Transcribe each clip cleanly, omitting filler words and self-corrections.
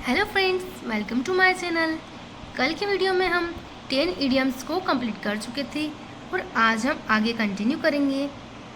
Hello friends, welcome to my channel. कल की video में हम 10 इडियम्स को कंप्लीट कर चुके थे और आज हम आगे कंटिन्यू करेंगे।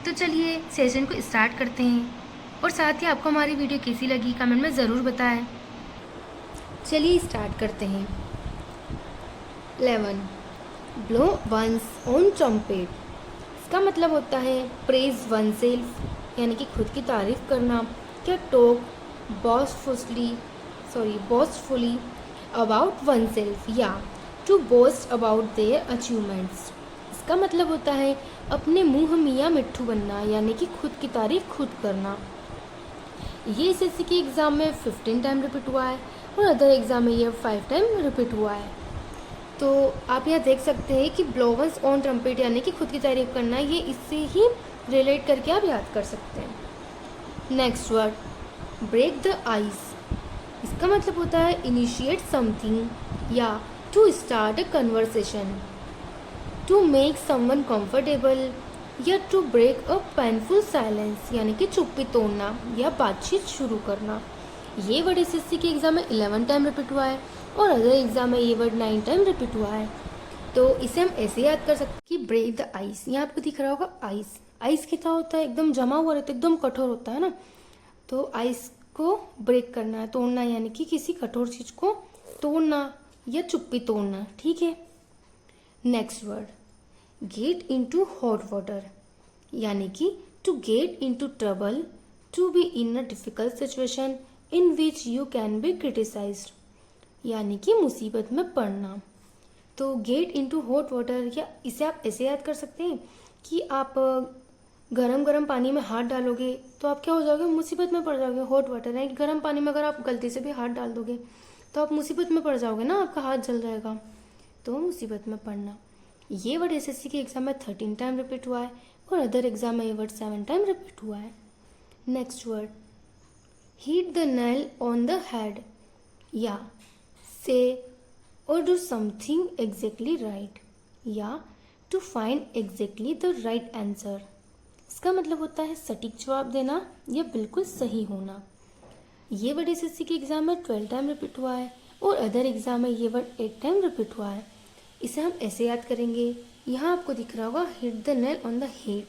तो चलिए सेशन को स्टार्ट करते हैं और साथ ही आपको हमारी वीडियो कैसी लगी कमेंट में ज़रूर बताएं। चलिए स्टार्ट करते हैं। 11. Blow one's own trumpet. इसका मतलब होता है प्रेज वन सेल्फ, यानी कि खुद की तारीफ करना, या talk boastfully about oneself, या to boast about their achievements. इसका मतलब होता है अपने मुंह मियाँ मिट्ठू बनना, यानी कि खुद की तारीफ खुद करना। ये एसएससी के एग्ज़ाम में 15 टाइम रिपीट हुआ है और अदर एग्ज़ाम में ये 5 टाइम रिपीट हुआ है। तो आप यहाँ देख सकते हैं कि ब्लोवंस ऑन ट्रम्पेट यानी कि खुद की तारीफ करना, ये इससे ही रिलेट करके आप याद कर सकते हैं। Next word break the ice. इसका मतलब होता है इनिशिएट समथिंग या to start a conversation, to make someone comfortable या to break a painful silence, यानी कि चुप्पी तोड़ना या बातचीत शुरू करना। ये वर्ड एसएससी के एग्ज़ाम में 11 टाइम रिपीट हुआ है और अदर एग्ज़ाम में ये वर्ड 9 टाइम रिपीट हुआ है। तो इसे हम ऐसे याद कर सकते हैं कि ब्रेक द आइस। यहाँ आपको दिख रहा होगा आइस। आइस कितना होता है, एकदम जमा हुआ रहता है, एकदम कठोर होता है ना। तो आइस को ब्रेक करना है, तोड़ना, यानी कि किसी कठोर चीज़ को तोड़ना या चुप्पी तोड़ना। ठीक है। Next word get into hot water, यानी कि to get into trouble, to be in a difficult situation in which you can be criticised, यानी कि मुसीबत में पड़ना। तो गेट इनटू हॉट वाटर, या इसे आप ऐसे याद कर सकते हैं कि आप गरम गरम पानी में हाथ डालोगे तो आप क्या हो जाओगे, मुसीबत में पड़ जाओगे। हॉट वाटर है कि गर्म पानी में अगर आप गलती से भी हाथ डाल दोगे तो आप मुसीबत में पड़ जाओगे ना, आपका हाथ जल जाएगा। तो मुसीबत में पड़ना। ये वर्ड एसएससी के एग्जाम में 13 टाइम रिपीट हुआ है और अदर एग्जाम में ये वर्ड 7 टाइम रिपीट हुआ है। Next word hit the nail on the head, या से or do something exactly right, या to find exactly the right answer। इसका मतलब होता है सटीक जवाब देना या बिल्कुल सही होना। ये वर्ड एसएससी के एग्जाम में 12 टाइम रिपीट हुआ है और अदर एग्जाम में ये वर्ड 8 टाइम रिपीट हुआ है। इसे हम ऐसे याद करेंगे। यहाँ आपको दिख रहा होगा hit the nail on the head,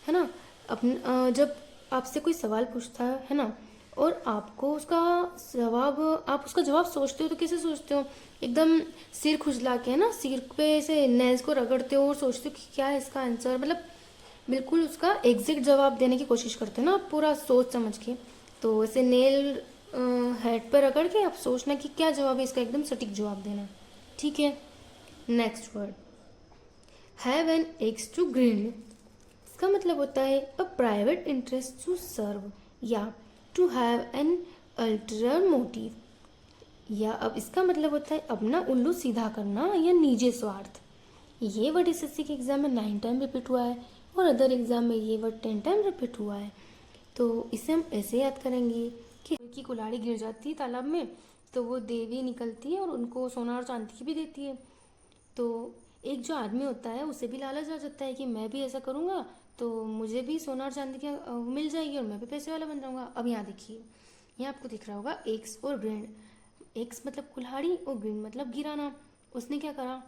है ना। जब आपसे कोई सवाल पूछता है ना, और आपको आप उसका जवाब सोचते हो तो कैसे सोचते हो, एकदम सिर खुजला के, है ना, सिर पे ऐसे नेल्स को रगड़ते हो और सोचते हो कि क्या है इसका आंसर, मतलब बिल्कुल उसका एग्जैक्ट जवाब देने की कोशिश करते हो ना आप, पूरा सोच समझ के। तो ऐसे नेल हेड पर रगड़ के आप सोचना कि क्या जवाब है इसका, एकदम सटीक जवाब देना। ठीक है। Next word have an eggs to grill. इसका मतलब होता है a private interest to serve, या to have an ulterior motive, या अब इसका मतलब होता है अपना उल्लू सीधा करना या निजी स्वार्थ। ये वर्ड एसएससी के एग्जाम में 9 टाइम रिपीट हुआ है और अदर एग्जाम में ये वर्ड 10 टाइम रिपीट हुआ है। तो इसे हम ऐसे याद करेंगे कि कुल्हाड़ी गिर जाती है तालाब में तो वो देवी निकलती है और उनको सोना और चांदी की भी देती है। तो एक जो आदमी होता है उसे भी लालच आ जाता है कि मैं भी ऐसा करूँगा तो मुझे भी सोना और चांदी की मिल जाएगी और मैं भी पैसे वाला बन जाऊँगा। अब यहाँ देखिए, यहाँ आपको दिख रहा होगा एक्स और ग्रिंड। एक्स मतलब कुल्हाड़ी और ग्रिंड मतलब गिराना। उसने क्या करा,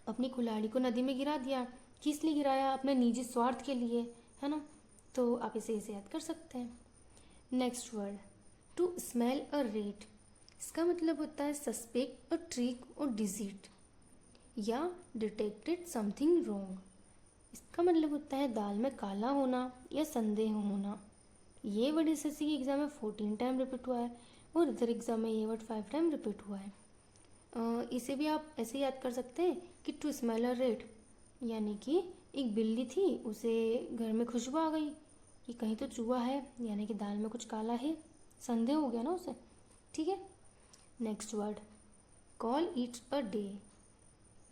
अपनी कुल्हाड़ी को नदी में गिरा दिया। किस लिए गिराया, अपने निजी स्वार्थ के लिए, है ना। तो आप इसे याद कर सकते हैं। Next word to smell a rat. इसका मतलब होता है सस्पेक्ट अ ट्रिक और डिजीट, या डिटेक्टेड समथिंग रॉन्ग। इसका मतलब होता है दाल में काला होना या संदेह होना। ये वर्ड एसएससी के एग्जाम में 14 टाइम रिपीट हुआ है और इधर एग्जाम में ये वर्ड 5 टाइम रिपीट हुआ है। इसे भी आप ऐसे याद कर सकते हैं कि टू स्मेल अ रेट, यानी कि एक बिल्ली थी, उसे घर में खुशबू आ गई कि कहीं तो चूहा है, यानी कि दाल में कुछ काला है, संदेह हो गया ना उसे। ठीक है। Next word call it a day,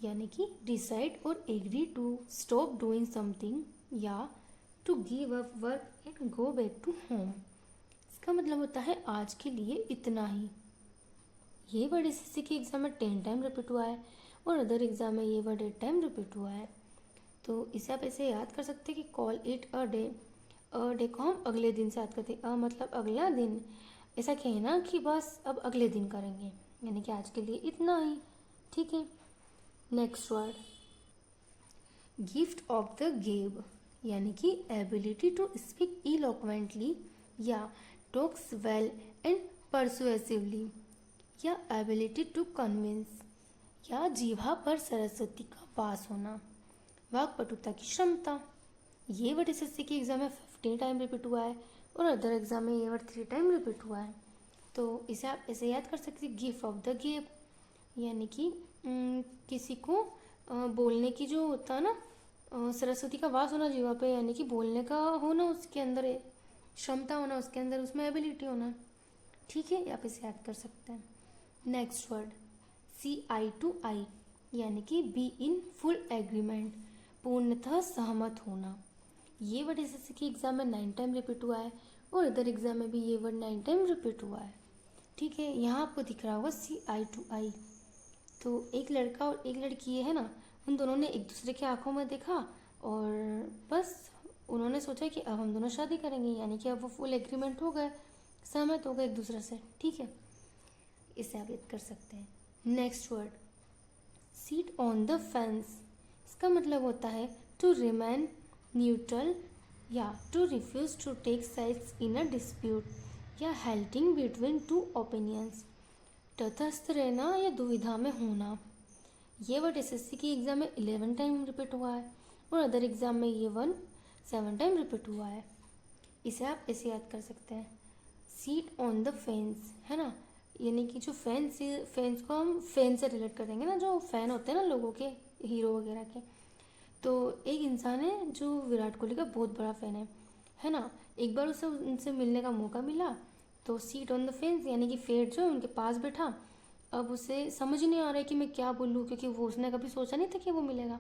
यानी कि डिसाइड और agree to stop doing something, या to give up work and go back to home. इसका मतलब होता है आज के लिए इतना ही। ये वर्ड एसएससी के एग्जाम में 10 टाइम रिपीट हुआ है और अदर एग्जाम में ये वर्ड 8 टाइम रिपीट हुआ है। तो इसे आप ऐसे याद कर सकते हैं कि call it a day. A day को हम अगले दिन से याद करते हैं। अ मतलब अगला दिन, ऐसा कहना कि बस अब अगले दिन करेंगे, यानी कि आज के लिए इतना ही। ठीक है। Next word, gift of the gab, यानी कि एबिलिटी टू स्पीक इलोक्वेंटली या टॉक्स वेल एंड परसुएसिवली, या एबिलिटी टू कन्विंस, या जीभा पर सरस्वती का वास होना, वाक्पटुता की क्षमता। ये वर्ड एसएससी के एग्जाम में 15 टाइम रिपीट हुआ है और अदर एग्जाम में ये वर्ड 3 टाइम रिपीट हुआ है। तो इसे आप ऐसे याद कर सकते हैं, गिफ्ट ऑफ द गेब, यानी कि किसी को बोलने की जो होता है ना, सरस्वती का वास होना जीवा पे, यानी कि बोलने का होना, उसके अंदर क्षमता होना, उसके अंदर उसमें एबिलिटी होना। ठीक है, आप इसे याद कर सकते हैं। Next word, CI to I, यानी कि बी इन फुल एग्रीमेंट, पूर्णतः सहमत होना। ये वर्ड एसएससी के एग्जाम में 9 टाइम रिपीट हुआ है और अदर एग्जाम में भी ये वर्ड 9 टाइम रिपीट हुआ है। ठीक है, यहाँ आपको दिख रहा होगा CI to I। तो एक लड़का और एक लड़की ये है ना, उन दोनों ने एक दूसरे की आंखों में देखा और बस उन्होंने सोचा कि अब हम दोनों शादी करेंगे, यानी कि अब वो फुल एग्रीमेंट हो गए, सहमत हो गए एक दूसरे से। ठीक है, इसे आप याद कर सकते हैं। Next word, sit on the fence, इसका मतलब होता है टू रिमेन न्यूट्रल या to refuse to take sides in a dispute, या हेल्टिंग बिटवीन टू ओपिनियंस, तटस्थ रहना या दुविधा में होना। ये वर्ड एसएससी की एग्जाम में 11 टाइम रिपीट हुआ है और अदर एग्जाम में ये वन 7 टाइम रिपीट हुआ है। इसे आप ऐसे याद कर सकते हैं, सीट ऑन द फेंस, है ना, यानी कि जो फैंस को हम फैन से रिलेट करेंगे ना, जो फैन होते हैं ना लोगों के, हीरो वगैरह के। तो एक इंसान है जो विराट कोहली का बहुत बड़ा फ़ैन है ना। एक बार उसे उनसे मिलने का मौका मिला, तो सीट ऑन द फेंस यानी कि फेट जो है उनके पास बैठा। अब उसे समझ नहीं आ रहा है कि मैं क्या बोलूँ, क्योंकि वो उसने कभी सोचा नहीं था कि वो मिलेगा,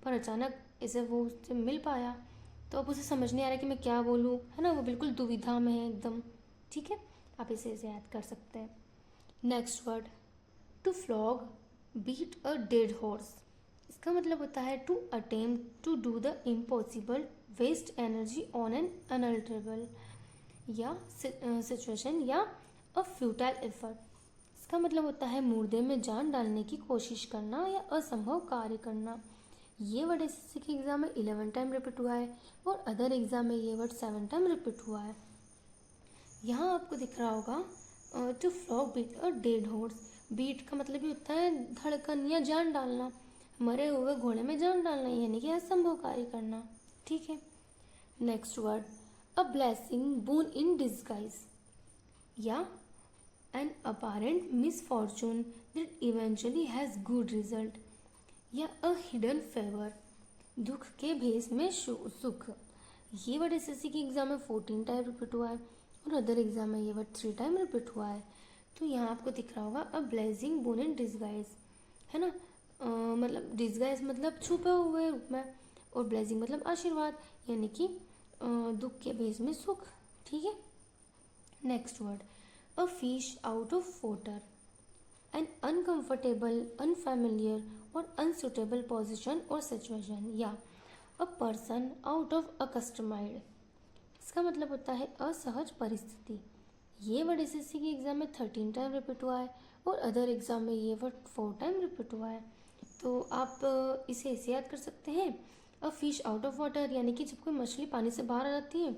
पर अचानक ऐसे वो उससे मिल पाया। तो अब उसे समझ नहीं आ रहा है कि मैं क्या बोलूँ, है ना, वो बिल्कुल दुविधा में है एकदम। ठीक है, आप इसे याद कर सकते हैं। Next word, to flog, beat a dead horse, इसका मतलब होता है to attempt to do the impossible, waste energy on an unalterable या सिचुएशन, या अ फ्यूटाइल एफर्ट। इसका मतलब होता है मुर्दे में जान डालने की कोशिश करना या असंभव कार्य करना। ये वर्ड एसएससी के एग्जाम में 11 टाइम रिपीट हुआ है और अदर एग्जाम में ये वर्ड 7 टाइम रिपीट हुआ है। यहाँ आपको दिख रहा होगा to flog beat a dead horse. Beat का मतलब ही होता है धड़कन या जान डालना, मरे हुए घोड़े में जान डालना, यानी कि असंभव कार्य करना। ठीक है। Next word, a blessing boon in disguise, या an apparent misfortune that eventually has good result, या अ हिडन फेवर, दुख के भेष में सुख। ये वर्ड एसएससी के एग्जाम में 14 टाइम रिपीट हुआ है और अदर एग्जाम में ये वर्ड 3 टाइम रिपीट हुआ है। तो यहाँ आपको दिख रहा होगा a blessing bone in disguise, है ना, मतलब डिस्गाइज मतलब छुपे हुए रूप में, और ब्लेसिंग मतलब आशीर्वाद, यानी कि दुख के भेष में सुख। ठीक है। Next word, a fish out of water, an uncomfortable, unfamiliar और अनसुटेबल पोजिशन और सिचुएशन, या a person out of accustomed. इसका मतलब होता है असहज परिस्थिति। ये वर्ड एसएससी के एग्जाम में 13 टाइम रिपीट हुआ है और अदर एग्जाम में ये वर्ड 4 टाइम रिपीट हुआ है। तो आप इसे ऐसे याद कर सकते हैं, अ फिश आउट ऑफ वाटर, यानी कि जब कोई मछली पानी से बाहर आ जाती है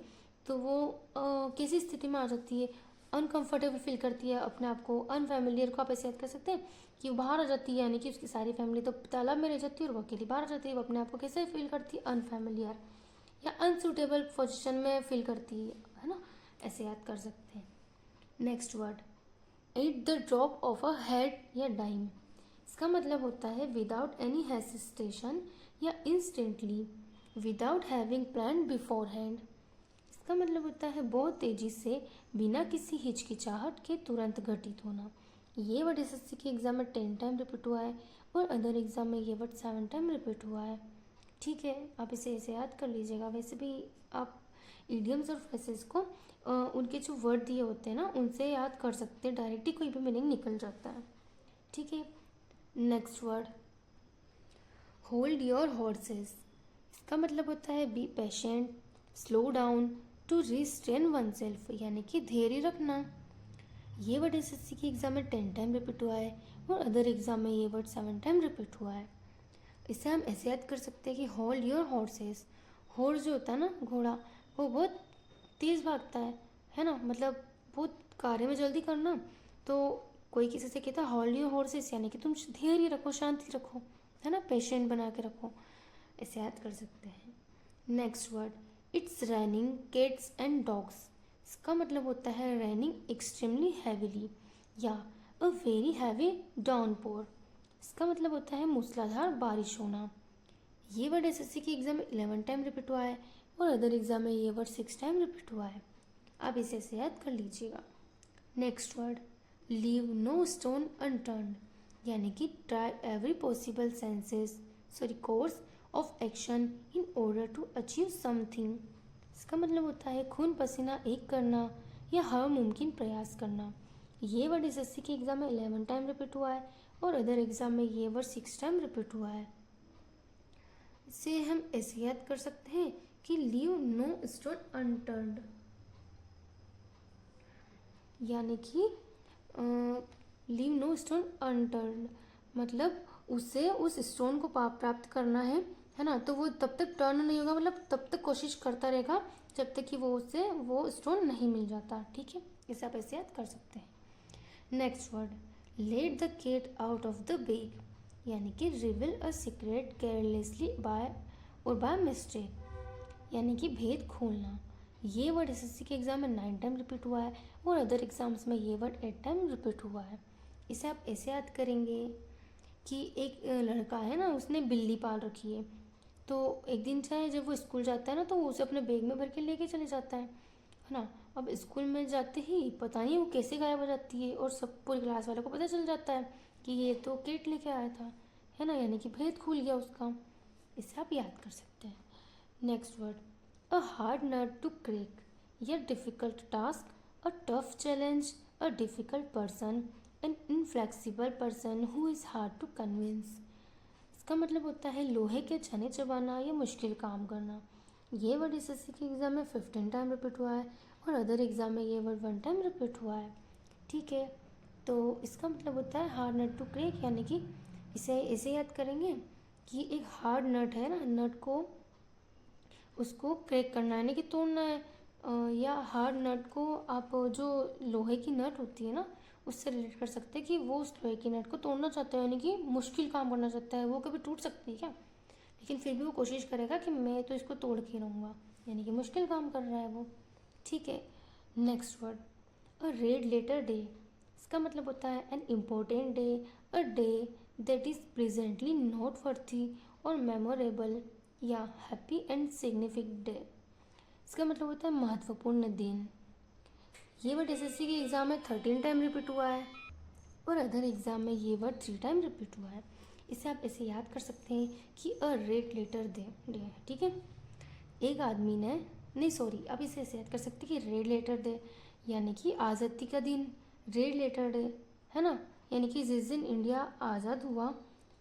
तो वो कैसी स्थिति में आ जाती है, अनकंफर्टेबल फील करती है अपने आप को। अनफैमिलियर को आप ऐसे याद कर सकते हैं कि वो बाहर आ जाती है, यानी कि उसकी सारी फैमिली तो तालाब में रह जाती है और वो अकेली बाहर आ जाती है, वो अपने आप को कैसे फील करती है, अनफैमिलियर, या अनसूटेबल पोजिशन में फील करती है ना, ऐसे याद कर सकते हैं। Next word, at the drop of a head या डाइम, इसका मतलब होता है विदाउट एनी हेसिटेशन या instantly, without having plan before hand. इसका मतलब होता है बहुत तेजी से, बिना किसी हिचकिचाहट के तुरंत घटित होना। ये वर्ड एसएससी के एग्जाम में 10 टाइम रिपीट हुआ है और अदर एग्जाम में ये वर्ड 7 टाइम रिपीट हुआ है। ठीक है, आप इसे ऐसे याद कर लीजिएगा। वैसे भी आप इडियम्स और फ्रेजेस को उनके जो वर्ड दिए होते हैं ना उनसे याद कर सकते हैं, डायरेक्टली कोई भी मीनिंग निकल जाता है। ठीक है। Next word, hold your horses, इसका मतलब होता है be patient, slow down, to restrain one self, यानी कि धैर्य रखना। ये वर्ड एसएससी के एग्ज़ाम में 10 टाइम रिपीट हुआ है और अदर एग्ज़ाम में ये वर्ड 7 टाइम रिपीट हुआ है। इसे हम ऐसे याद कर सकते हैं कि होल्ड योर हॉर्सेस। हॉर्स जो होता है ना, घोड़ा, वो बहुत तेज़ भागता है ना, मतलब बहुत कार्य में जल्दी करना। तो कोई किसी से कहता है होल्ड योर हॉर्सेस, यानी कि तुम धैर्य रखो, शांति रखो, है ना, पेशेंट बना के रखो। ऐसे याद कर सकते हैं। Next word, it's raining cats and dogs. इसका मतलब होता है रैनिंग एक्सट्रीमली हैवीली या अ वेरी हैवी डाउनपोर। इसका मतलब होता है मूसलाधार बारिश होना। ये वर्ड एसएससी के एग्जाम में 11 टाइम रिपीट हुआ है और अदर एग्जाम में ये वर्ड 6 टाइम रिपीट हुआ है। आप इसे ऐसे याद कर लीजिएगा। Next word, leave no stone unturned, यानी कि try every possible course of action in order to achieve something. इसका मतलब होता है खून पसीना एक करना या हर मुमकिन प्रयास करना। ये वर्ड एसएससी के एग्जाम में 11 टाइम रिपीट हुआ है और अदर एग्जाम में ये वर्ड 6 टाइम रिपीट हुआ है। इसे हम ऐसे याद कर सकते हैं कि लीव नो स्टोन अनटर्न्ड, यानी कि लीव नो स्टोन अनटर्न्ड मतलब उसे उस स्टोन को प्राप्त करना है ना, तो वो तब तक टर्न नहीं होगा, मतलब तब तक कोशिश करता रहेगा जब तक कि वो उससे वो स्टोन नहीं मिल जाता। ठीक है, इसे आप ऐसे याद कर सकते हैं। Next word, let the cat out of the bag, यानी कि reveal a secret carelessly by mistake, यानी कि भेद खोलना। ये वर्ड एसएससी के एग्ज़ाम में 9 टाइम रिपीट हुआ है और अदर एग्जाम्स में ये वर्ड 8 टाइम रिपीट हुआ है। इसे आप ऐसे याद करेंगे कि एक लड़का है ना, उसने बिल्ली पाल रखी है। तो एक दिन चाहे जब वो स्कूल जाता है ना, तो वो उसे अपने बैग में भर के लेके चले जाता है ना। अब स्कूल में जाते ही पता नहीं वो कैसे गायब हो जाती है और सब पूरी क्लास वालों को पता चल जाता है कि ये तो केट लेके आया था, है ना, यानी कि भेद खुल गया उसका। इसे आप याद कर सकते हैं। Next word, a hard nut to crack या difficult task, a tough challenge, a difficult person, an inflexible person who is hard to convince. इसका मतलब होता है लोहे के छने चबाना या मुश्किल काम करना। ये वर्ड एसएससी के एग्ज़ाम में 15 टाइम रिपीट हुआ है और अदर एग्ज़ाम में ये वर्ड 1 टाइम रिपीट हुआ है। ठीक है, तो इसका मतलब होता है हार्ड नट टू क्रैक, यानी कि इसे ऐसे याद करेंगे कि एक हार्ड नट है ना, नट को उसको क्रैक करना है, यानी कि तोड़ना है। या हार्ड नट को आप जो लोहे की नट होती है ना, उससे रिलेट कर सकते हैं कि वो उस लोहे की नट को तोड़ना चाहता है, यानी कि मुश्किल काम करना चाहता है। वो कभी टूट सकती है क्या, लेकिन फिर भी वो कोशिश करेगा कि मैं तो इसको तोड़ के रहूँगा, यानी कि मुश्किल काम कर रहा है वो। ठीक है, नेक्स्ट वर्ड, अ रेड लेटर डे। इसका मतलब होता है an important day, a day that is presently note worthy और मेमोरेबल या हैप्पी एंड सिग्निफिकेंट डे। इसका मतलब होता है महत्वपूर्ण दिन। ये वर्ड एसएससी के एग्ज़ाम में 13 टाइम रिपीट हुआ है और अदर एग्ज़ाम में ये वर्ड 3 टाइम रिपीट हुआ है। इसे आप ऐसे याद कर सकते हैं कि अ रेड लेटर डे है। ठीक है, एक आदमी ने, नहीं सॉरी, अब इसे ऐसे याद कर सकते हैं कि रेड लेटर डे यानी कि आज़ादी का दिन। रेड लेटर डे, है ना, यानी कि जिस दिन इंडिया आज़ाद हुआ।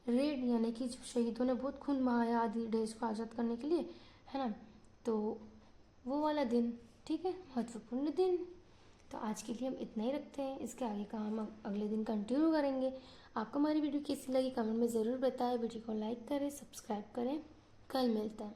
रेड यानी कि शहीदों ने बहुत खून बहाया आदि देश को आज़ाद करने के लिए, है ना, तो वो वाला दिन। ठीक है, महत्वपूर्ण दिन। तो आज के लिए हम इतना ही रखते हैं, इसके आगे का हम अगले दिन कंटिन्यू करेंगे। आपको हमारी वीडियो कैसी लगी कमेंट में ज़रूर बताएं। वीडियो को लाइक करें, सब्सक्राइब करें। कल मिलते हैं।